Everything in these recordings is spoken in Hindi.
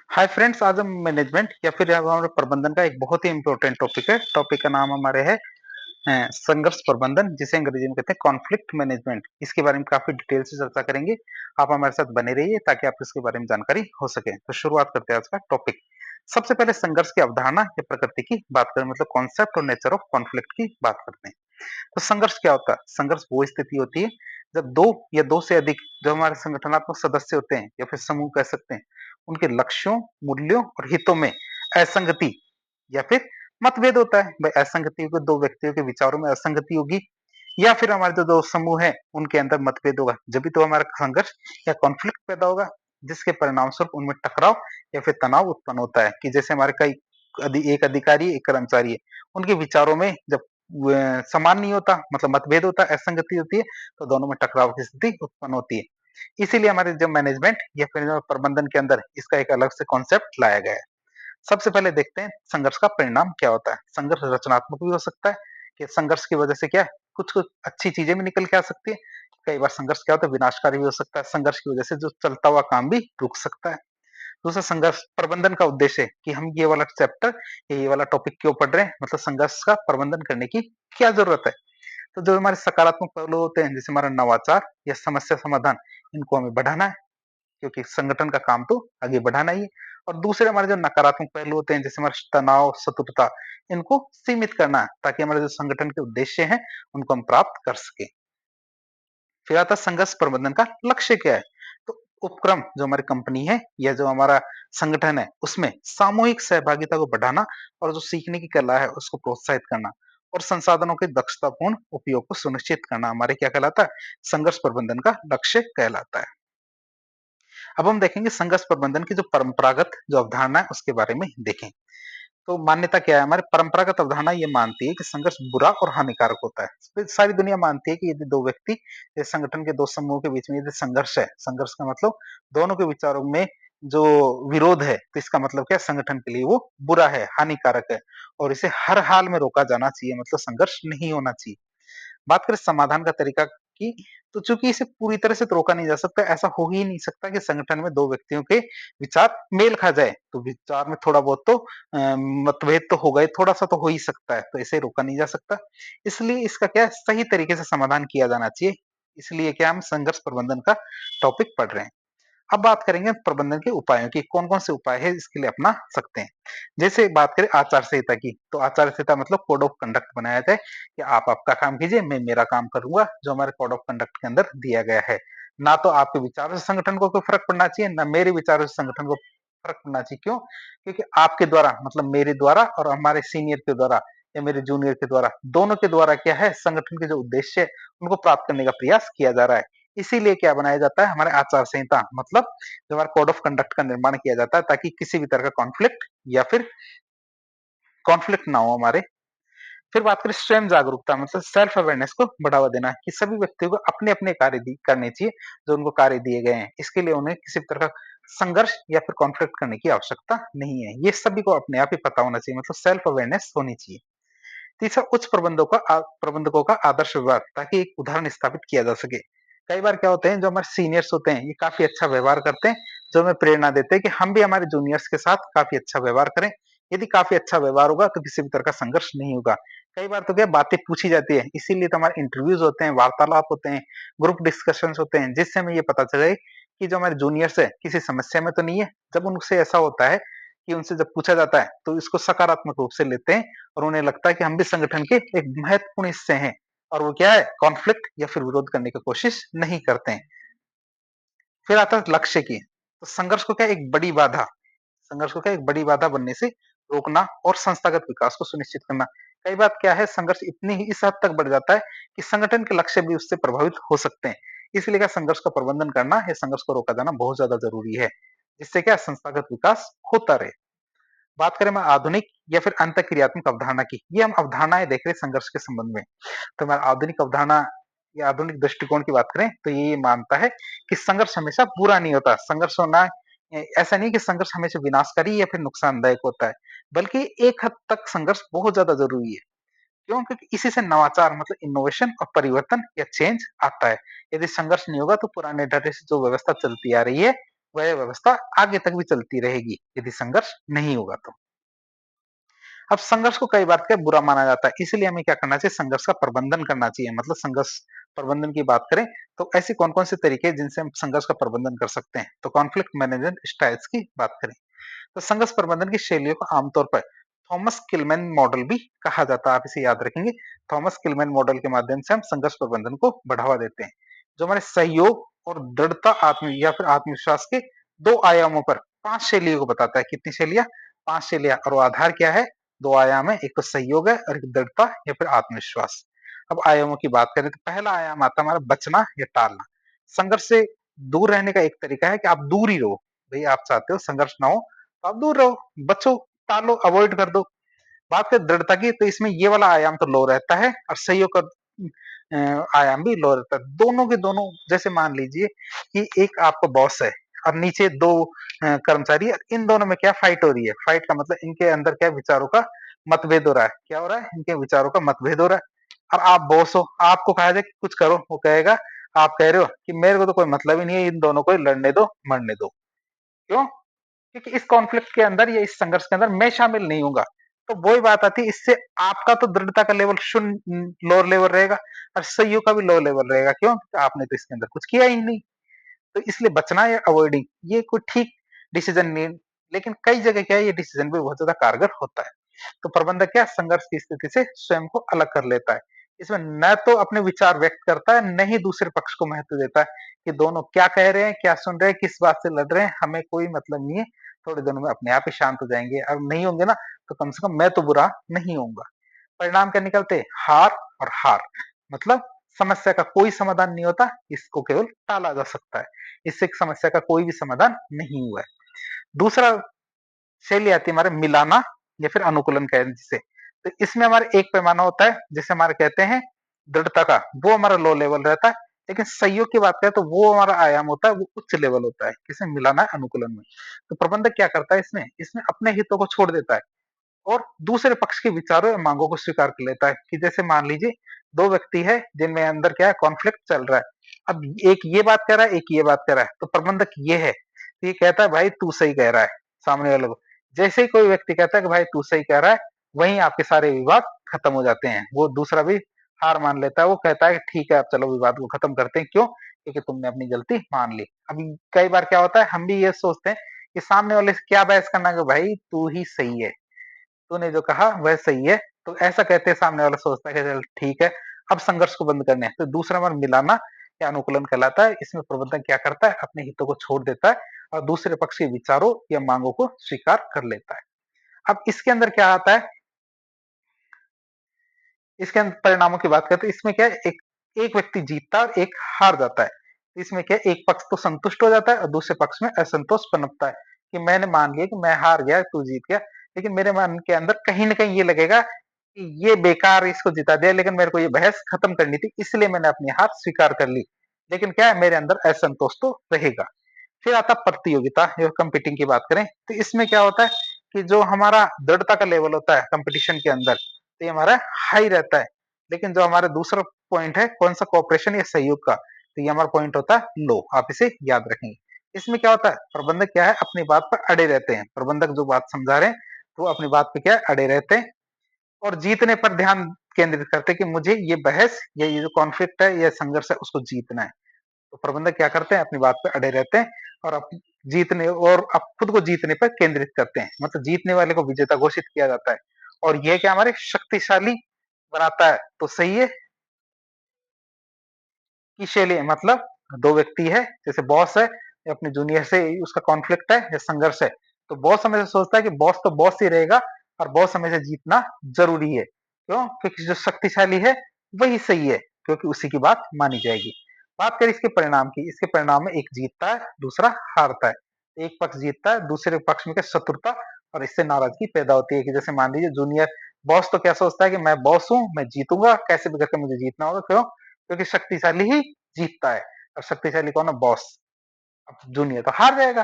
हाय फ्रेंड्स, आज हम मैनेजमेंट या फिर अब हमारे प्रबंधन का एक बहुत ही इंपॉर्टेंट टॉपिक है। टॉपिक का नाम हमारे है संघर्ष प्रबंधन, जिसे अंग्रेजी में कहते हैं कॉन्फ्लिक्ट मैनेजमेंट। इसके बारे में काफी डिटेल से चर्चा करेंगे। आप हमारे साथ बने रहिए ताकि आपको इसके बारे में जानकारी हो सके। तो शुरुआत करते हैं आज का टॉपिक। सबसे पहले संघर्ष की अवधारणा या प्रकृति की बात करें, मतलब कॉन्सेप्ट और नेचर ऑफ कॉन्फ्लिक्ट की बात करते हैं। तो संघर्ष क्या होता है? संघर्ष वो स्थिति होती है जब दो या दो से अधिक जो हमारे संगठनात्मक सदस्य होते हैं या फिर समूह कह सकते हैं, उनके लक्ष्यों, मूल्यों और हितों में असंगति या फिर मतभेद होता है। भाई असंगति होगी, दो व्यक्तियों के विचारों में असंगति होगी या फिर हमारे जो दो समूह है उनके अंदर मतभेद होगा, जब भी तो हमारा संघर्ष या कॉन्फ्लिक्ट पैदा होगा, जिसके परिणाम स्वरूप उनमें टकराव या फिर तनाव उत्पन्न होता है। कि जैसे हमारे कई एक अधिकारी एक कर्मचारी है, उनके विचारों में जब समान नहीं होता, मतलब मतभेद होता है, असंगति होती है, तो दोनों में टकराव की स्थिति उत्पन्न होती है। इसीलिए हमारे जो मैनेजमेंट या फिर जो प्रबंधन के अंदर इसका एक अलग से कॉन्सेप्ट लाया गया है। सबसे पहले देखते हैं संघर्ष का परिणाम क्या होता है। संघर्ष रचनात्मक भी हो सकता है कि संघर्ष की वजह से क्या कुछ कुछ अच्छी चीजें भी निकल के आ सकती है। कई बार संघर्ष क्या होता है विनाशकारी भी हो सकता है। संघर्ष की वजह से जो चलता हुआ काम भी रुक सकता है। दूसरा, संघर्ष प्रबंधन का उद्देश्य है कि हम ये वाला चैप्टर ये वाला टॉपिक क्यों पढ़ रहे हैं, मतलब संघर्ष का प्रबंधन करने की क्या जरूरत है। तो जो हमारे सकारात्मक पहलू होते हैं, जैसे हमारा नवाचार या समस्या समाधान, इनको हमें बढ़ाना है, क्योंकि संगठन का काम तो आगे बढ़ाना ही है। और दूसरे हमारे जो नकारात्मक पहलू होते हैं, जैसे हमारा तनाव, शत्रुता, इनको सीमित करना है ताकि हमारे जो संगठन के उद्देश्य हैं उनको हम प्राप्त कर सके। फिर आता है संघर्ष प्रबंधन का लक्ष्य क्या है। तो उपक्रम जो हमारी कंपनी है या जो हमारा संगठन है, उसमें सामूहिक सहभागिता को बढ़ाना और जो सीखने की कला है उसको प्रोत्साहित करना और संसाधनों के दक्षतापूर्ण उपयोग को सुनिश्चित करना हमारे क्या कहलाता है, संघर्ष प्रबंधन का लक्ष्य कहलाता है। अब हम देखेंगे संघर्ष प्रबंधन की जो परंपरागत जो अवधारणा है उसके बारे में देखें। तो मान्यता क्या है, हमारे परंपरागत अवधारणा ये मानती है कि संघर्ष बुरा और हानिकारक होता है। तो सारी दुनिया मानती है कि यदि दो व्यक्ति या संगठन के दो समूह के बीच में यदि संघर्ष है, संघर्ष का मतलब दोनों के विचारों में जो विरोध है, तो इसका मतलब क्या है, संगठन के लिए वो बुरा है, हानिकारक है और इसे हर हाल में रोका जाना चाहिए, मतलब संघर्ष नहीं होना चाहिए। बात करें समाधान का तरीका की, तो चूंकि इसे पूरी तरह से तो रोका नहीं जा सकता, ऐसा हो ही नहीं सकता कि संगठन में दो व्यक्तियों के विचार मेल खा जाए, तो विचार में थोड़ा बहुत तो मतभेद तो होगा ही, थोड़ा सा तो हो ही सकता है, तो इसे रोका नहीं जा सकता। इसलिए इसका क्या है, सही तरीके से समाधान किया जाना चाहिए। इसलिए क्या हम संघर्ष प्रबंधन का टॉपिक पढ़ रहे हैं। अब बात करेंगे प्रबंधन के उपायों की, कौन-कौन से उपाय है इसके लिए अपना सकते हैं। जैसे बात करें आचार संहिता की, तो आचार संहिता मतलब कोड ऑफ कंडक्ट बनाया जाए कि आप आपका काम कीजिए, मैं मेरा काम करूँगा, जो हमारे कोड ऑफ कंडक्ट के अंदर दिया गया है। ना तो आपके विचारों से संगठन को कोई फ़र्क पड़ना चाहिए, ना मेरे विचारों से संगठन को फ़र्क पड़ना चाहिए। क्यों? क्योंकि आपके द्वारा मतलब मेरे द्वारा और हमारे सीनियर के द्वारा या मेरे जूनियर के द्वारा, दोनों के द्वारा क्या है, संगठन के जो उद्देश्य है, उनको प्राप्त करने का प्रयास किया जा रहा है। इसीलिए क्या बनाया जाता है, हमारे आचार संहिता मतलब जो हमारा कोड ऑफ कंडक्ट का निर्माण किया जाता है, ताकि किसी भी तरह का कॉन्फ्लिक्ट या फिर कॉन्फ्लिक्ट ना हो हमारे। फिर बात करें स्वयं जागरूकता, मतलब सेल्फ अवेयरनेस को बढ़ावा देना कि सभी व्यक्तियों को अपने अपने कार्य करने चाहिए जो उनको कार्य दिए गए हैं। इसके लिए उन्हें किसी भी तरह का संघर्ष या फिर कॉन्फ्लिक्ट करने की आवश्यकता नहीं है। ये सभी को अपने आप ही पता होना चाहिए, मतलब सेल्फ अवेयरनेस होनी चाहिए। तीसरा, उच्च प्रबंधकों का आदर्श व्यवहार, ताकि एक उदाहरण स्थापित किया जा सके। कई बार क्या होते हैं, जो हमारे सीनियर्स होते हैं ये काफी अच्छा व्यवहार करते हैं, जो हमें प्रेरणा देते हैं कि हम भी हमारे जूनियर्स के साथ काफी अच्छा व्यवहार करें। यदि काफी अच्छा व्यवहार होगा तो किसी भी तरह का संघर्ष नहीं होगा। कई बार तो क्या बातें पूछी जाती है, इसीलिए तो हमारे इंटरव्यूज होते हैं, वार्तालाप होते हैं, ग्रुप डिस्कशन होते हैं, जिससे हमें ये पता चले कि जो हमारे जूनियर्स है किसी समस्या में तो नहीं है। जब उनसे ऐसा होता है कि उनसे जब पूछा जाता है तो इसको सकारात्मक रूप से लेते हैं और उन्हें लगता है कि हम भी संगठन के एक महत्वपूर्ण हिस्से हैं, और वो क्या है, कॉन्फ्लिक्ट या फिर विरोध करने की कोशिश नहीं करते हैं। फिर आता है लक्ष्य की, तो संघर्ष को क्या एक बड़ी बाधा बनने से रोकना और संस्थागत विकास को सुनिश्चित करना। कई बार क्या है, संघर्ष इतनी ही इस हद तक बढ़ जाता है कि संगठन के लक्ष्य भी उससे प्रभावित हो सकते हैं। इसलिए क्या संघर्ष का प्रबंधन करना या संघर्ष को रोका जाना बहुत ज्यादा जरूरी है, जिससे क्या संस्थागत विकास होता रहे। बात करें हम आधुनिक या फिर अंतःक्रियात्मक अवधारणा की, ये हम अवधारणाएं देख रहे हैं संघर्ष के संबंध में। तो मैं आधुनिक अवधारणा या आधुनिक दृष्टिकोण की बात करें तो ये मानता है कि संघर्ष हमेशा बुरा नहीं होता। संघर्ष होना ऐसा नहीं कि संघर्ष हमेशा विनाशकारी या फिर नुकसानदायक होता है, बल्कि एक हद तक संघर्ष बहुत ज्यादा जरूरी है। क्यों? क्योंकि इसी से नवाचार मतलब इनोवेशन और परिवर्तन या चेंज आता है। यदि संघर्ष नहीं होगा तो पुराने ढांचे से जो व्यवस्था चलती आ रही है वह व्यवस्था आगे तक भी चलती रहेगी यदि संघर्ष नहीं होगा तो। अब संघर्ष को कई बार क्या बुरा माना जाता है, इसलिए हमें क्या करना चाहिए, संघर्ष का प्रबंधन करना चाहिए। मतलब संघर्ष प्रबंधन की बात करें तो ऐसे कौन-कौन से तरीके हैं जिनसे हम संघर्ष का प्रबंधन कर सकते हैं। तो कॉन्फ्लिक्ट मैनेजमेंट स्टाइल्स की बात करें तो संघर्ष प्रबंधन की शैलियों को आमतौर पर थॉमस किलमैन मॉडल भी कहा जाता है, आप इसे याद रखेंगे। थॉमस किलमैन मॉडल के माध्यम से हम संघर्ष प्रबंधन को बढ़ावा देते हैं, जो हमारे सहयोग और दृढ़ता आत्म या फिर आत्मविश्वास के दो आयामों पर 5 शैलियों को बताता है। कितनी शैलियां? 5 शैलियां। और वो आधार क्या है? 2 आयाम है, एक तो सहयोग है और एक दृढ़ता या फिर आत्मविश्वास। अब आयामों की बात करें तो पहला आयाम आता है हमारा बचना या टालना। संघर्ष से दूर रहने का एक तरीका है कि आप दूर ही रहो। भई आप चाहते हो संघर्ष ना हो, तो आप दूर रहो, बचो, टालो, अवॉइड कर दो। बात करें दृढ़ता की तो इसमें ये वाला आयाम तो लो रहता है और सहयोग का आयाम भी लो रहता है। दोनों के दोनों, जैसे मान लीजिए कि एक आपका बॉस है और नीचे 2 कर्मचारी है, इन दोनों में क्या फाइट हो रही है। फाइट का मतलब इनके अंदर क्या विचारों का मतभेद हो रहा है। क्या हो रहा है? इनके विचारों का मतभेद हो रहा है। और आप बॉस हो, आपको कहा जाए कि कुछ करो, वो कहेगा, आप कह रहे हो कि मेरे को तो कोई मतलब ही नहीं है, इन दोनों को ही लड़ने दो, मरने दो। क्यों? क्योंकि इस कॉन्फ्लिक्ट के अंदर या इस संघर्ष के अंदर मैं शामिल नहीं हूँगा। तो वही बात आती है, इससे आपका तो दृढ़ता का लेवल लोअर लेवल रहेगा और सहयोग का भी लो लेवल रहेगा। क्यों? आपने तो इसके अंदर कुछ किया ही नहीं। तो इसलिए बचना या अवॉइडिंग ये कोई ठीक डिसीजन नहीं, लेकिन कई जगह क्या है ये डिसीजन भी बहुत ज्यादा कारगर होता है। तो प्रबंधक क्या संघर्ष की स्थिति से स्वयं को अलग कर लेता है। इसमें न तो अपने विचार व्यक्त करता है, न ही दूसरे पक्ष को महत्व देता है कि दोनों क्या कह रहे हैं, क्या सुन रहे हैं, किस बात से लड़ रहे हैं, हमें कोई मतलब नहीं है। थोड़े दिनों में अपने आप ही शांत हो जाएंगे, और नहीं होंगे ना तो कम से कम मैं तो बुरा नहीं होऊंगा। परिणाम क्या निकलते? हार और हार। मतलब समस्या का कोई समाधान नहीं होता, इसको केवल टाला जा सकता है। इससे समस्या का कोई भी समाधान नहीं हुआ है। दूसरा शैली आती है हमारे मिलाना या फिर अनुकूलन कहें जिसे। तो इसमें हमारे एक पैमाना होता है जिसे हमारे कहते हैं दृढ़ता का, वो हमारा लो लेवल रहता है। लेकिन सहयोग की बात करें तो वो हमारा आयाम होता है, वो उच्च लेवल होता है। किसे मिलाना है? अनुकूलन में। तो प्रबंधक क्या करता है इसमें? इसमें अपने हितों को छोड़ देता है और दूसरे पक्ष के विचारों या मांगों को स्वीकार कर लेता है। कि जैसे मान लीजिए 2 व्यक्ति है जिनमें अंदर क्या है कॉन्फ्लिक्ट चल रहा है। अब एक ये बात कह रहा है, एक ये बात कह रहा है, तो प्रबंधक ये है, तो ये कहता है भाई तू सही कह रहा है, सामने वाले को। जैसे ही कोई व्यक्ति कहता है कि भाई तू सही कह रहा है, वहीं आपके सारे विवाद खत्म हो जाते हैं। वो दूसरा भी हार मान लेता है, वो कहता है कि ठीक है अब चलो विवाद को खत्म करते हैं। क्यों? क्योंकि तुमने अपनी गलती मान ली। अभी कई बार क्या होता है, हम भी ये सोचते हैं कि सामने वाले से क्या बहस करना है, कि भाई तू ही सही है, तूने जो कहा वह सही है। तो ऐसा कहते हैं सामने वाला सोचता है कि चल ठीक है, अब संघर्ष को बंद करने हैं। तो दूसरा बार मिलाना या अनुकूलन कहलाता है। इसमें प्रबंधक क्या करता है, अपने हितों को छोड़ देता है और दूसरे पक्ष के विचारों या मांगों को स्वीकार कर लेता है। अब इसके अंदर क्या आता है, इसके अंदर परिणामों की बात करते हैं। इसमें क्या है, एक एक व्यक्ति जीतता है और एक हार जाता है। इसमें क्या है, एक पक्ष तो संतुष्ट हो जाता है और दूसरे पक्ष में असंतोष पनपता है कि मैंने मान लिया कि मैं हार गया, तू जीत गया। लेकिन मेरे मन के अंदर कहीं ना कहीं ये लगेगा कि ये बेकार इसको जिता दिया, लेकिन मेरे को ये बहस खत्म करनी थी, इसलिए मैंने अपनी हार स्वीकार कर ली। लेकिन क्या है, मेरे अंदर असंतोष तो रहेगा। फिर आता प्रतियोगिता या कंपीटिंग की बात करें तो इसमें क्या होता है कि जो हमारा दृढ़ता का लेवल होता है कंपटीशन के अंदर, तो ये हमारा हाई रहता है। लेकिन जो हमारा दूसरा पॉइंट है कौन सा, कोऑपरेशन या सहयोग का, तो ये हमारा पॉइंट होता है लो। आप इसे याद रखेंगे। इसमें क्या होता है, प्रबंधक क्या है अपनी बात पर अड़े रहते हैं। प्रबंधक जो बात समझा रहे हैं तो वो अपनी बात पे क्या है, अड़े रहते हैं और जीतने पर ध्यान केंद्रित करते हैं कि मुझे ये बहस या ये जो कॉन्फ्लिक्ट है या संघर्ष है उसको जीतना है। तो प्रबंधक क्या करते हैं, अपनी बात पे अड़े रहते हैं और जीतने और खुद को जीतने पर केंद्रित करते हैं। मतलब जीतने वाले को विजेता घोषित किया जाता है और यह क्या हमारे शक्तिशाली बनाता है। तो सही है कि शैली है, मतलब दो व्यक्ति है, जैसे बॉस है या अपने जूनियर से उसका कॉन्फ्लिक्ट है या संघर्ष है, तो बॉस हमेशा सोचता है कि बॉस तो बॉस ही रहेगा और बॉस हमेशा जीतना जरूरी है। क्यों? क्योंकि जो शक्तिशाली है वही सही है, क्योंकि उसी की बात मानी जाएगी। बात करें इसके परिणाम की, इसके परिणाम में एक जीतता है दूसरा हारता है। एक पक्ष जीतता है, दूसरे पक्ष में क्या शत्रुता और इससे नाराजगी पैदा होती है। कि जैसे मान लीजिए जूनियर बॉस तो क्या सोचता है कि मैं बॉस हूं, मैं जीतूंगा, कैसे भी करके मुझे जीतना होगा। क्यों? क्योंकि शक्तिशाली ही जीतता है और शक्तिशाली कौन है, बॉस। अब जूनियर तो हार जाएगा,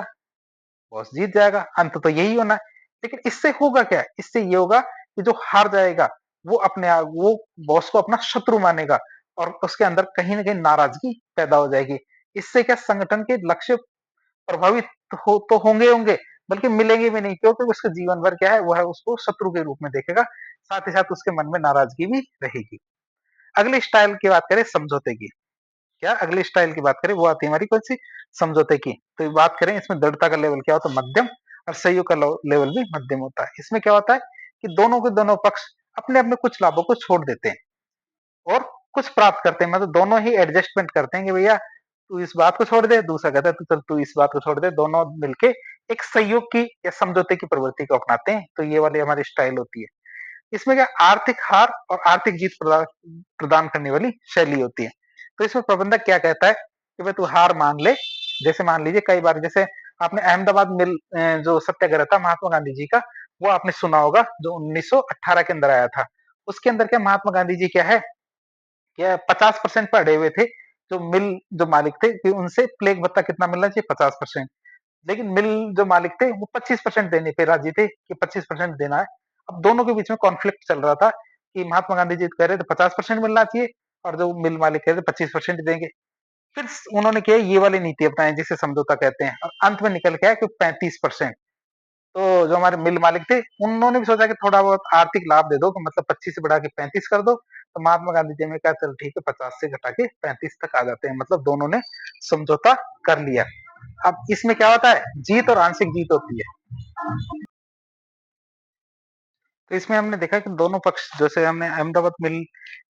बॉस जीत जाएगा, अंत तो यही होना है। लेकिन इससे होगा क्या, इससे ये होगा कि जो हार जाएगा वो अपने आप वो बॉस को अपना शत्रु मानेगा और उसके अंदर कहीं ना कहीं नाराजगी पैदा हो जाएगी। इससे क्या संगठन के लक्ष्य प्रभावित हो तो होंगे होंगे, बल्कि मिलेंगे भी नहीं, क्योंकि उसका जीवन भर क्या है, वह उसको शत्रु के रूप में देखेगा, साथ ही साथ उसके मन में नाराजगी भी रहेगी। अगली स्टाइल की बात करें समझौते की। क्या अगली स्टाइल की बात करें वो आती है हमारी कौन सी, समझौते की। तो बात करें इसमें दृढ़ता का लेवल क्या होता है, मध्यम, और सहयोग का लेवल भी मध्यम होता है। इसमें क्या होता है कि दोनों के दोनों पक्ष अपने अपने कुछ लाभों को छोड़ देते हैं और कुछ प्राप्त करते हैं, मतलब दोनों ही एडजस्टमेंट करते हैं कि भैया तू इस बात को छोड़ दे, दूसरा कहता है तू चल तू इस बात को छोड़ दे, दोनों मिलके एक सहयोग की या समझौते की प्रवृत्ति को अपनाते हैं। तो ये वाली हमारी स्टाइल होती है। इसमें क्या आर्थिक हार और आर्थिक जीत प्रदान करने वाली शैली होती है। तो इसमें प्रबंधक क्या कहता है कि भाई तू हार मान ले। जैसे मान लीजिए कई बार, जैसे आपने अहमदाबाद मिल जो सत्याग्रह था महात्मा गांधी जी का, वो आपने सुना होगा, जो 1918 के अंदर आया था। उसके अंदर क्या महात्मा गांधी जी क्या है, क्या 50% पर अड़े हुए थे। जो मिल जो मालिक थे कि उनसे प्लेग भत्ता कितना मिलना चाहिए, 50%। लेकिन मिल जो मालिक थे वो 25% देने पे राजी थे कि 25% देना है। अब दोनों के बीच में कॉन्फ्लिक्ट चल रहा था कि महात्मा गांधी जी कह रहे थे 50% मिलना चाहिए, और जो मिल मालिक कह रहे थे 25% देंगे। फिर उन्होंने क्या ये वाली नीति अपनाई जिसे समझौता कहते हैं, और अंत में निकल के आया कि 35%। तो जो हमारे मिल मालिक थे उन्होंने भी सोचा कि थोड़ा बहुत आर्थिक लाभ दे दो, तो मतलब 25 से बढ़ा के 35 कर दो। तो महात्मा गांधी जी ने कहा चल ठीक है, 50 से घटा के 35 तक आ जाते हैं, मतलब दोनों ने समझौता कर लिया। अब इसमें क्या होता है, जीत और आंशिक जीत होती है। तो इसमें हमने देखा कि दोनों पक्ष, जैसे हमने अहमदाबाद मिल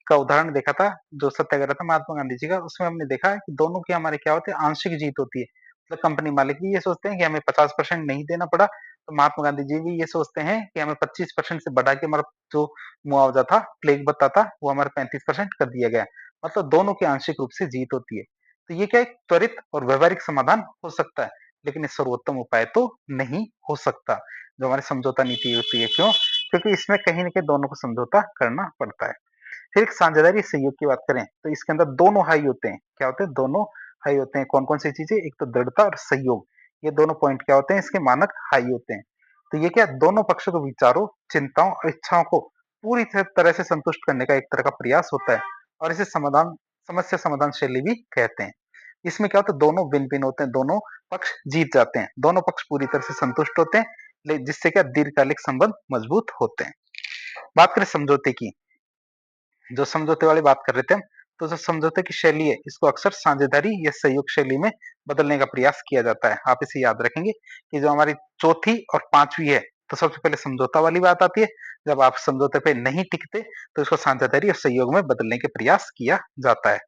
का उदाहरण देखा था, जो सत्याग्रह था महात्मा गांधी जी का, उसमें हमने देखा कि दोनों की हमारे क्या होते हैं, आंशिक जीत होती है। मतलब कंपनी मालिक भी ये सोचते हैं कि हमें 50% नहीं देना पड़ा, तो महात्मा गांधी जी भी ये सोचते हैं कि हमें 25% से बढ़ा के हमारा जो मुआवजा था, प्लेग भत्ता था, वो हमारा 35% कर दिया गया। मतलब दोनों की आंशिक रूप से जीत होती है। तो ये क्या एक त्वरित और व्यवहारिक समाधान हो सकता है, लेकिन ये सर्वोत्तम उपाय तो नहीं हो सकता जो हमारी समझौता नीति होती है। क्यों? क्योंकि इसमें कहीं न कहीं दोनों को समझौता करना पड़ता है। फिर एक साझेदारी सहयोग की बात करें, तो इसके अंदर दोनों हाई होते हैं। क्या होते हैं? दोनों हाई होते हैं। कौन-कौन सी चीज़ें? एक तो दृढ़ता और सहयोग। ये दोनों पॉइंट क्या होते हैं? इसके मानक हाई होते हैं। तो ये क्या दोनों पक्षों के विचारों, चिंताओं और इच्छाओं को पूरी तरह से संतुष्ट करने का एक तरह का प्रयास होता है, और इसे समस्या समाधान शैली भी कहते हैं। इसमें क्या होता है? दोनों विन-विन होते हैं, दोनों पक्ष जीत जाते हैं, दोनों पक्ष पूरी तरह से संतुष्ट होते हैं, जिससे क्या दीर्घकालिक संबंध मजबूत होते हैं। बात करें समझौते की, जो समझौते वाली बात कर रहे थे हम, तो जो समझौते की शैली है, इसको अक्सर साझेदारी या सहयोग शैली में बदलने का प्रयास किया जाता है। आप इसे याद रखेंगे कि जो हमारी चौथी और पांचवी है, तो सबसे पहले समझौता वाली बात आती है। जब आप समझौते पे नहीं टिकते, तो इसको साझेदारी और सहयोग में बदलने के प्रयास किया जाता है।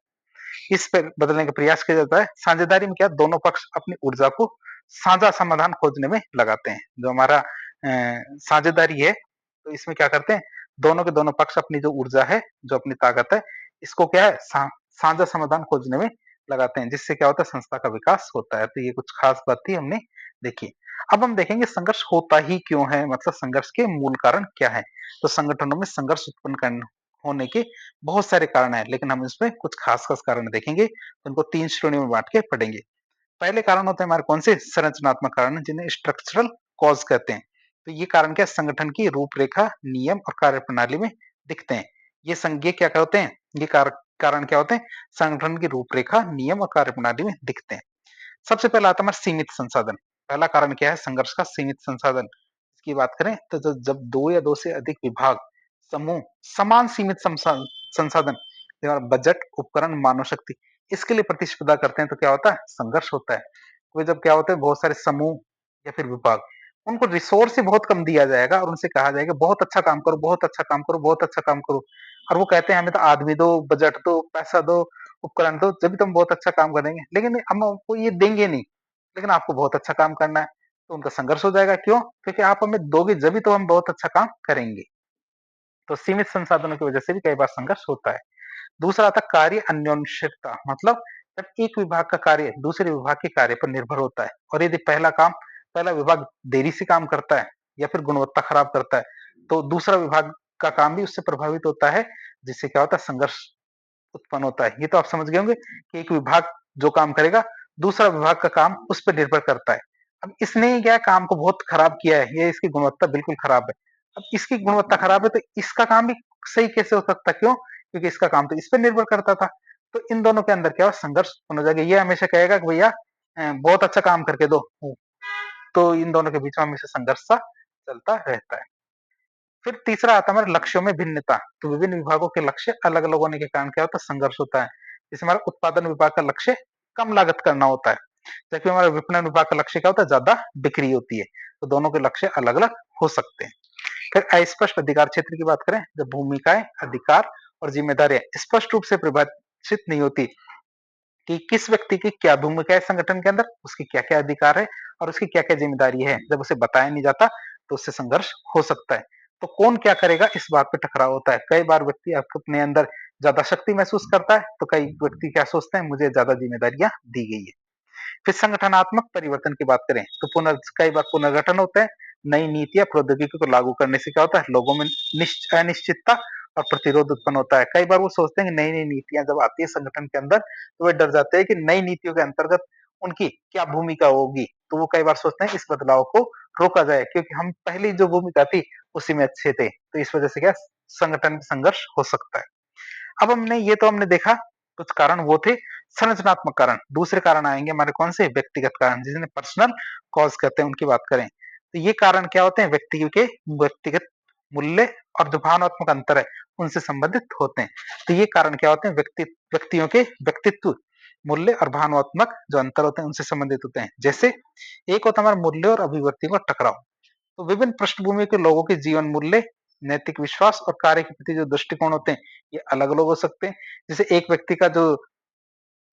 इस पे बदलने का प्रयास किया जाता है। साझेदारी में क्या दोनों पक्ष अपनी ऊर्जा को साझा समाधान खोजने में लगाते हैं। जो हमारा साझेदारी है, तो इसमें क्या करते हैं, दोनों के दोनों पक्ष अपनी जो ऊर्जा है, जो अपनी ताकत है, इसको क्या है साझा समाधान खोजने में लगाते हैं, जिससे क्या होता है संस्था का विकास होता है। तो ये कुछ खास बात थी हमने देखी। अब हम देखेंगे संघर्ष होता ही क्यों है, मतलब संघर्ष के मूल कारण क्या है। तो संगठनों में संघर्ष उत्पन्न होने के बहुत सारे कारण हैं, लेकिन हम इसमें कुछ खास-खास कारण देखेंगे, तो इनको 3 श्रेणियों में बाँट के पढ़ेंगे। पहले कारण होते हैं हमारे कौन से? संरचनात्मक कारण, जिन्हें स्ट्रक्चरल कॉज़ कहते हैं। तो ये कारण क्या है? संगठन की रूपरेखा, नियम और कार्यप्रणाली में दिखते हैं। ये क्या क्या होते हैं? ये कारण क्या होते हैं? संगठन की रूपरेखा, नियम और कार्यप्रणाली में दिखते हैं। सबसे पहला आता है हमारा सीमित संसाधन। पहला कारण क्या है संघर्ष का? सीमित संसाधन। इसकी बात करें तो जब 2 या 2 से अधिक विभाग, समूह समान सीमित संसाधन, बजट, उपकरण, मानव शक्ति, इसके लिए प्रतिस्पर्धा करते हैं, तो क्या होता है? संघर्ष होता है। तो जब क्या होता है बहुत सारे समूह या फिर विभाग, उनको रिसोर्स ही बहुत कम दिया जाएगा और उनसे कहा जाएगा बहुत अच्छा काम करो, बहुत अच्छा काम करो, बहुत अच्छा काम करो। और वो कहते हैं हमें तो आदमी दो, बजट दो, पैसा दो, उपकरण दो, जब भी तुम बहुत अच्छा काम करेंगे, लेकिन हम आपको ये देंगे नहीं, लेकिन आपको बहुत अच्छा काम करना है। तो उनका संघर्ष हो जाएगा। क्यों? क्योंकि आप हमें दोगे जब भी तो हम बहुत अच्छा काम करेंगे। तो सीमित संसाधनों की वजह से भी कई बार संघर्ष होता है। दूसरा आता है कार्य अन्योन्याश्रितता, मतलब जब एक विभाग का कार्य दूसरे विभाग के कार्य पर निर्भर होता है, और यदि पहला विभाग देरी से काम करता है या फिर गुणवत्ता खराब करता है, तो दूसरा विभाग का काम भी उससे प्रभावित होता है, जिससे क्या होता है? संघर्ष उत्पन्न होता है। ये तो आप समझ गए होंगे कि एक विभाग जो काम करेगा, दूसरा विभाग का काम उस पर निर्भर करता है। अब इसने क्या काम को बहुत खराब किया है, ये इसकी गुणवत्ता बिल्कुल खराब है। अब इसकी गुणवत्ता खराब है, तो इसका काम भी सही कैसे हो सकता है? क्यों? क्योंकि इसका काम तो इस पे निर्भर करता था। तो इन दोनों के अंदर क्या हो? संघर्ष उत्पन्न हो जाएगा। ये हमेशा कहेगा कि भैया बहुत अच्छा काम करके दो, तो इन दोनों के बीच में हमेशा संघर्ष सा चलता रहता है। फिर तीसरा आता है हमारे लक्ष्यों में भिन्नता। तो विभिन्न विभागों के लक्ष्य अलग-अलग होने के कारण क्या होता है, संघर्ष होता है। जैसे हमारा उत्पादन विभाग का लक्ष्य कम लागत करना होता है, जबकि हमारा विपणन विभाग का लक्ष्य क्या होता है, ज्यादा बिक्री होती है। तो दोनों के लक्ष्य अलग-अलग हो सकते हैं। फिर अस्पष्ट अधिकार क्षेत्र की बात करें, जब भूमिकाएं, अधिकार और जिम्मेदारियां स्पष्ट रूप से परिभाषित नहीं होती कि किस व्यक्ति की क्या भूमिका है संगठन के अंदर, उसकी क्या-क्या अधिकार है और उसकी क्या-क्या जिम्मेदारी है, जब उसे बताया नहीं जाता तो उससे संघर्ष हो सकता है। तो कौन क्या करेगा इस बात पे टकराव होता है। कई बार व्यक्ति अपने अंदर ज्यादा शक्ति महसूस करता है, तो कई व्यक्ति क्या सोचते हैं, मुझे ज्यादा जिम्मेदारियां दी गई है। फिर संगठनात्मक परिवर्तन की बात करें तो कई बार पुनर्गठन होता है। नई नीतियां प्रौद्योगिकी को लागू करने से क्या होता है, लोगों में अनिश्चितता और प्रतिरोध उत्पन्न होता है। कई बार वो सोचते हैं कि नई नई नीतियां जब आती है संगठन के अंदर, तो वे डर जाते हैं कि नई नीतियों के अंतर्गत उनकी क्या भूमिका होगी। तो वो कई बार सोचते हैं इस बदलाव को रोका जाए, क्योंकि हम पहली जो भूमिका थी उसी में अच्छे थे। तो इस वजह से क्या संगठन में संघर्ष हो सकता है। अब हमने देखा कुछ कारण वो थे संरचनात्मक कारण। दूसरे कारण आएंगे हमारे कौन से, व्यक्तिगत कारण, जिन्हें पर्सनल कॉज कहते हैं, उनकी बात करें तो ये कारण क्या होते हैं, व्यक्तिगत मूल्य और जो भावनात्मक अंतर है उनसे संबंधित होते हैं। तो ये कारण क्या होते हैं, व्यक्तियों के व्यक्तित्व, मूल्य और भावनात्मक जो अंतर होते हैं उनसे संबंधित होते हैं। जैसे एक होता है हमारा मूल्य और अभिव्यक्ति का टकराव। तो विभिन्न पृष्ठभूमि के लोगों के जीवन मूल्य, नैतिक विश्वास और कार्य के प्रति जो दृष्टिकोण होते हैं ये अलग अलग हो सकते हैं। जैसे एक व्यक्ति का जो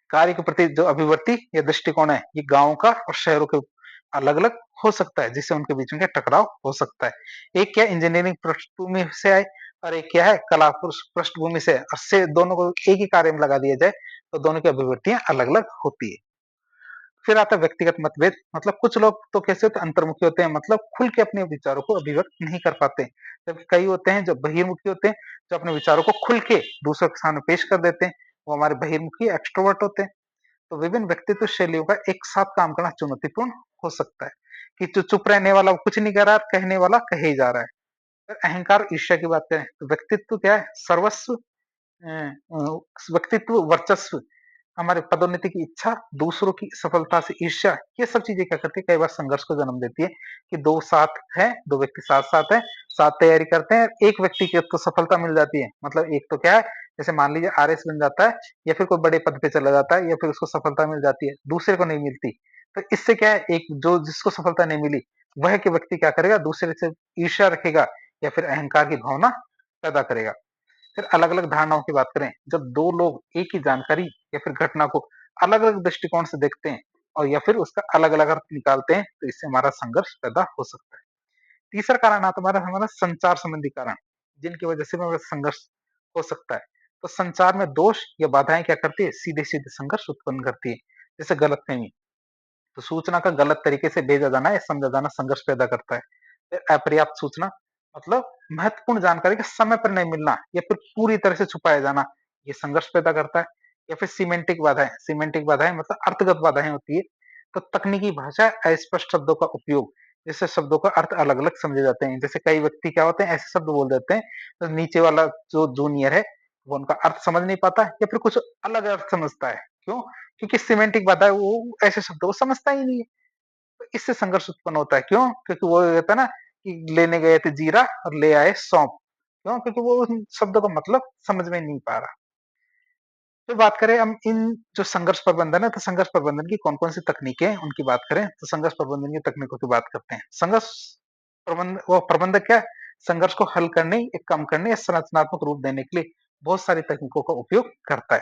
कार्य के प्रति जो अभिवृत्ति या दृष्टिकोण है ये गांव का और शहरों के अलग अलग हो सकता है, जिससे उनके बीच में क्या टकराव हो सकता है। एक क्या इंजीनियरिंग पृष्ठभूमि से आए और एक क्या है कला पृष्ठभूमि से, और से दोनों को एक ही कार्य में लगा दिया जाए तो दोनों की अभिवृत्तियां अलग अलग होती है। फिर आता है व्यक्तिगत मतभेद। मतलब कुछ लोग तो कैसे होते हैं, अंतर्मुखी होते हैं, मतलब खुल के अपने विचारों को अभिव्यक्त नहीं कर पाते, जबकि कई होते हैं जो बहिर्मुखी होते हैं, जो अपने विचारों को खुल के दूसरों के सामने पेश कर देते हैं। वो हमारे बहिर्मुखी एक्सट्रोवर्ट होते हैं। तो विभिन्न व्यक्तित्व शैलियों का एक साथ काम करना चुनौतीपूर्ण हो सकता है, कि जो चुप रहने वाला वो कुछ नहीं कर रहा, कहने वाला कहे ही जा रहा है। फिर अहंकार ईर्ष्या की बात करें तो व्यक्तित्व क्या है, सर्वस्व, व्यक्तित्व वर्चस्व, हमारे पदोन्नति की इच्छा, दूसरों की सफलता से ईर्ष्या, ये सब चीजें क्या करती है, कई बार संघर्ष को जन्म देती है। कि दो साथ हैं, दो व्यक्ति साथ साथ हैं, साथ तैयारी करते हैं, एक व्यक्ति की तो सफलता मिल जाती है, मतलब एक तो क्या है, जैसे मान लीजिए आरएस बन जाता है या फिर कोई बड़े पद पे चला जाता है या फिर उसको सफलता मिल जाती है, दूसरे को नहीं मिलती। तो इससे क्या है, एक जो जिसको सफलता नहीं मिली वह के व्यक्ति क्या करेगा, दूसरे से ईर्ष्या रखेगा या फिर अहंकार की भावना पैदा करेगा। फिर अलग-अलग धारणाओं की बात करें, जब 2 लोग एक ही जानकारी या फिर घटना को अलग-अलग दृष्टिकोण से देखते हैं और या फिर उसका अलग-अलग अर्थ निकालते हैं, तो इससे हमारा संघर्ष पैदा हो सकता है। तीसरा कारण आता है हमारा हमारा संचार संबंधी कारण, जिनकी वजह से भी हमारा संघर्ष हो सकता है। तो संचार में दोष या बाधाएं क्या करती है, सीधे-सीधे संघर्ष उत्पन्न करती है। जैसे गलतफहमी, तो सूचना का गलत तरीके से भेजा जाना या समझा जाना संघर्ष पैदा करता है। फिर अपर्याप्त सूचना, मतलब महत्वपूर्ण जानकारी का समय पर नहीं मिलना या फिर पूरी तरह से छुपाया जाना, ये संघर्ष पैदा करता है। या फिर सीमेंटिक बाधाएं मतलब अर्थगत बाधाएं होती है। तो तकनीकी भाषा, अस्पष्ट शब्दों का उपयोग, जिससे शब्दों का अर्थ अलग अलग समझे जाते हैं। जैसे कई व्यक्ति क्या होते हैं, ऐसे शब्द बोल देते हैं तो नीचे वाला जो जूनियर है वो उनका अर्थ समझ नहीं पाता या फिर कुछ अलग अर्थ समझता है। क्यों? क्योंकि सिमेंटिक बाधा है, वो ऐसे शब्दों को समझता ही नहीं है। तो इससे संघर्ष उत्पन्न होता है। क्यों? क्योंकि वो कहता है ना कि लेने गए थे जीरा और ले आए सौंफ। क्यों? क्योंकि वो उन शब्दों का मतलब समझ में नहीं पा रहा। फिर बात करें हम इन जो संघर्ष प्रबंधन है, तो संघर्ष प्रबंधन की कौन-कौन सी तकनीकें हैं, उनकी बात करें, तो संघर्ष प्रबंधन की तकनीकों की बात करते हैं। संघर्ष प्रबंधक क्या है? संघर्ष को हल करने या कम करने या संरचनात्मक रूप देने के लिए बहुत सारी तकनीकों का उपयोग करता है।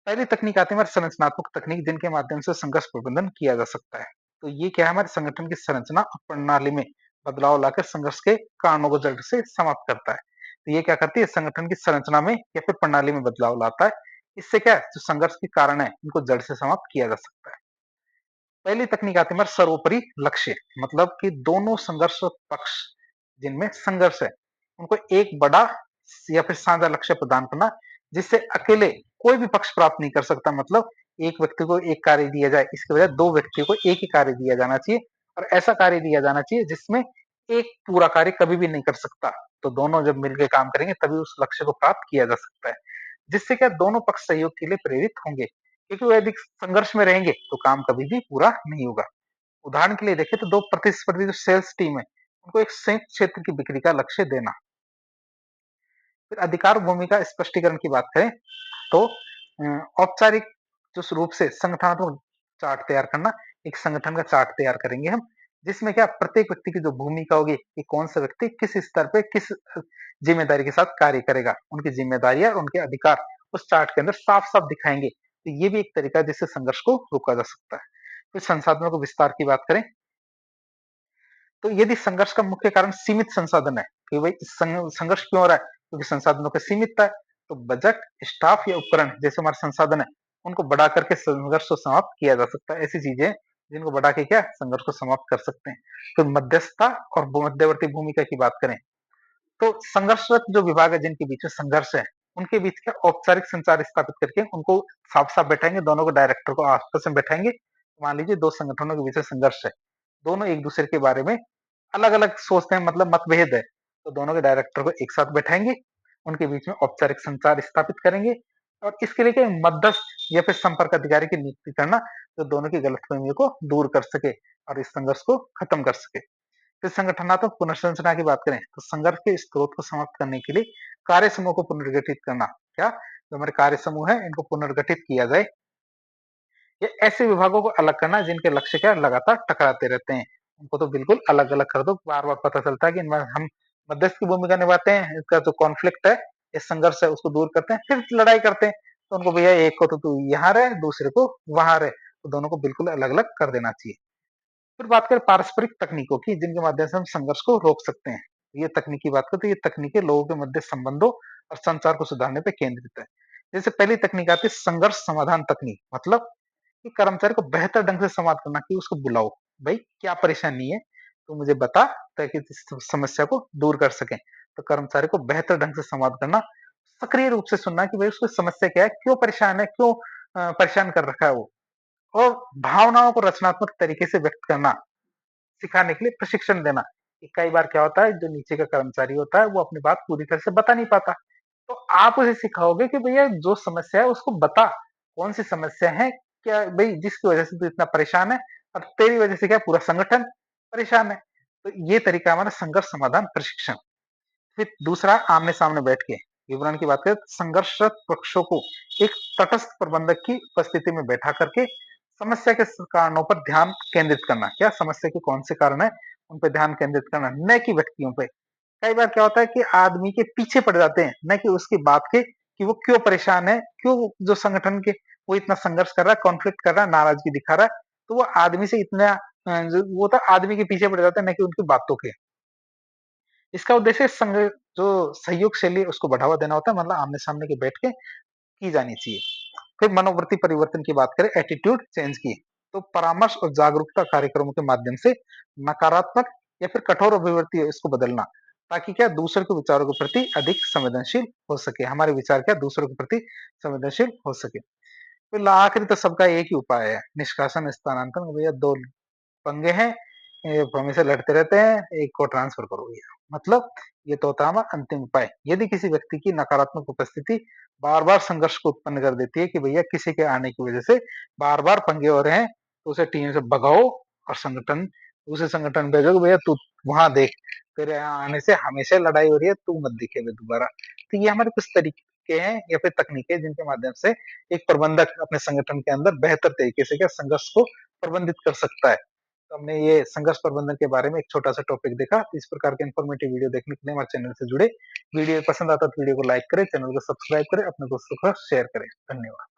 पहली तकनीक आती है हमारी संरचनात्मक तकनीक, जिनके माध्यम से संघर्ष प्रबंधन किया जा सकता है। तो ये क्या है, हमारे संगठन की संरचना और प्रणाली में बदलाव लाकर संघर्ष के कारणों को जड़ से समाप्त करता है। तो ये क्या करती है, संगठन की संरचना में या फिर प्रणाली में बदलाव लाता है। इससे क्या है, जो संघर्ष के कारण है इनको जड़ से समाप्त किया जा सकता है। पहली तकनीक आती है हमारे सर्वोपरि लक्ष्य, मतलब कि दोनों संघर्ष पक्ष जिनमें संघर्ष है उनको एक बड़ा या फिर साझा लक्ष्य प्रदान करना, जिससे अकेले कोई भी पक्ष प्राप्त नहीं कर सकता। मतलब एक व्यक्ति को एक कार्य दिया जाए, इसके बजाय दो व्यक्तियों को एक ही कार्य दिया जाना चाहिए, और ऐसा कार्य दिया जाना चाहिए जिसमें एक पूरा कार्य कभी भी नहीं कर सकता। तो दोनों जब मिलकर काम करेंगे तभी उस लक्ष्य को प्राप्त किया जा सकता है। जिससे क्या दोनों पक्ष सहयोग के लिए प्रेरित होंगे, क्योंकि वो यदि संघर्ष में रहेंगे तो काम कभी भी पूरा नहीं होगा। उदाहरण के लिए देखें तो 2 प्रतिस्पर्धी जो सेल्स टीम है, उनको एक संयुक्त क्षेत्र की बिक्री का लक्ष्य देना। फिर अधिकार भूमिका स्पष्टीकरण की बात करें तो औपचारिक जो रूप से संगठनात्मक चार्ट तैयार करना, एक संगठन का चार्ट तैयार करेंगे हम, जिसमें क्या प्रत्येक व्यक्ति की जो भूमिका होगी कि कौन सा व्यक्ति किस स्तर पे किस जिम्मेदारी के साथ कार्य करेगा, उनकी जिम्मेदारियां और उनके अधिकार उस चार्ट के अंदर साफ-साफ दिखाएंगे। तो ये भी एक तरीका है जिससे संघर्ष को रोका जा सकता है। फिर संसाधनों को विस्तार की बात करें तो यदि संघर्ष का मुख्य कारण सीमित संसाधन है कि भाई संघर्ष क्यों हो रहा है क्योंकि संसाधनों की सीमितता है तो बजट स्टाफ या उपकरण जैसे हमारे संसाधन है उनको बढ़ा करके संघर्ष को समाप्त किया जा सकता है। ऐसी चीजें जिनको बढ़ा के क्या संघर्ष को समाप्त कर सकते हैं। तो मध्यस्थता और मध्यवर्ती भूमिका की बात करें तो संघर्षरत जो विभाग है जिनके बीच में संघर्ष है उनके बीच का औपचारिक संचार स्थापित करके उनको साफ साफ बैठाएंगे, दोनों को डायरेक्टर को आपस में बैठाएंगे। मान लीजिए दो संगठनों के बीच में संघर्ष है, दोनों एक दूसरे के बारे में अलग अलग सोचते हैं, मतलब मतभेद है, तो दोनों के डायरेक्टर को एक साथ बैठाएंगे, उनके बीच में औपचारिक संचार स्थापित करेंगे और इसके लिए मध्यस्थ या फिर संपर्क अधिकारी की नियुक्ति करना जो दोनों की गलतफहमियों को दूर कर सके और इस संघर्ष को खत्म कर सके। फिर संगठनात्मक पुनर्संरचना की बात करें तो संघर्ष के स्रोत को समाप्त करने के लिए कार्य समूह को पुनर्गठित करना, क्या जो हमारे कार्य समूह है इनको पुनर्गठित किया जाए। ये ऐसे विभागों को अलग करना जिनके लक्ष्य क्या लगातार टकराते रहते हैं, उनको तो बिल्कुल अलग अलग कर दो। बार बार पता चलता है कि इनमें हम मध्यस्थ की भूमिका निभाते हैं, इसका जो कॉन्फ्लिक्ट है इस संघर्ष है उसको दूर करते हैं, फिर लड़ाई करते हैं तो उनको भैया एक को तो तू यहाँ रहे दूसरे को वहां रहे, तो दोनों को बिल्कुल अलग अलग कर देना चाहिए। फिर बात करें पारस्परिक तकनीकों की जिनके माध्यम से हम संघर्ष को रोक सकते हैं। ये तकनीकी बात करें तो ये तकनीकें लोगों के मध्य संबंधों और संचार को सुधारने पर केंद्रित है। जैसे पहली तकनीक आती है संघर्ष समाधान तकनीक, मतलब कि कर्मचारी को बेहतर ढंग से संवाद करना कि उसको बुलाओ, भाई क्या परेशानी है तो मुझे बता, ताकि इस समस्या को दूर कर सकें। तो कर्मचारी को बेहतर ढंग से संवाद करना, सक्रिय रूप से सुनना कि भाई उसको समस्या क्या है, क्यों परेशान है, क्यों परेशान कर रखा है वो, और भावनाओं को रचनात्मक तरीके से व्यक्त करना सिखाने के लिए प्रशिक्षण देना। कि कई बार क्या होता है जो नीचे का कर्मचारी होता है वो अपनी बात पूरी तरह से बता नहीं पाता, तो आप उसे सिखाओगे कि भैया जो समस्या है उसको बता, कौन सी समस्या है, क्या भाई जिसकी वजह से तू इतना परेशान है और तेरी वजह से क्या पूरा संगठन परेशान है। तो ये तरीका हमारा संघर्ष समाधान प्रशिक्षण। फिर दूसरा आमने सामने बैठ के विवरण की बात करें तो संघर्षरत पक्षों को एक तटस्थ प्रबंधक की उपस्थिति में बैठा करके समस्या के कारणों पर ध्यान केंद्रित करना, क्या समस्या के कौन से कारण है उन पर ध्यान केंद्रित करना, न कि व्यक्तियों पे। कई बार क्या होता है कि आदमी के पीछे पड़ जाते हैं, न कि उसकी बात के कि वो क्यों परेशान है, क्यों जो संगठन के वो इतना संघर्ष कर रहा है, कॉन्फ्लिक्ट कर रहा है, नाराजगी दिखा रहा है, तो वो आदमी से इतना वो तो आदमी के पीछे पड़ जाते हैं, न कि उनकी बातों के। इसका उद्देश्य संग जो सहयोग शैली है उसको बढ़ावा देना होता है, मतलब आमने-सामने के बैठ के की जानी चाहिए। फिर मनोवृत्ति परिवर्तन की बात करें, एटीट्यूड चेंज की, तो परामर्श और जागरूकता कार्यक्रमों के माध्यम से नकारात्मक या फिर कठोर अभिवृत्ति है इसको बदलना, ताकि क्या दूसरे के विचारों के प्रति अधिक संवेदनशील हो सके, हमारे विचार क्या दूसरों के प्रति संवेदनशील हो सके। फिर आखिरी तो सबका एक ही उपाय है, निष्कासन स्थानांतरण। भैया दो पंगे हैं, ये हमेशा लड़ते रहते हैं, एक को ट्रांसफर करो भैया, मतलब ये तो होता है हमारा अंतिम उपाय। यदि किसी व्यक्ति की नकारात्मक उपस्थिति बार बार संघर्ष को उत्पन्न कर देती है कि भैया किसी के आने की वजह से बार बार पंगे हो रहे हैं, तो उसे टीम से भगाओ और संगठन दूसरे संगठन भेजो कि भैया तू वहां देख, तेरे यहाँ आने से हमेशा लड़ाई हो रही है, तू मत दिखे दोबारा। तो ये हमारे कुछ तरीके हैं या फिर तकनीकें जिनके माध्यम से एक प्रबंधक अपने संगठन के अंदर बेहतर तरीके से क्या संघर्ष को प्रबंधित कर सकता है। तो हमने ये संघर्ष प्रबंधन के बारे में एक छोटा-सा टॉपिक देखा। इस प्रकार के इन्फॉर्मेटिव वीडियो देखने के लिए हमारे चैनल से जुड़े। वीडियो पसंद आता है तो वीडियो को लाइक करें, चैनल को सब्सक्राइब करें, अपने दोस्तों के साथ शेयर करें। धन्यवाद।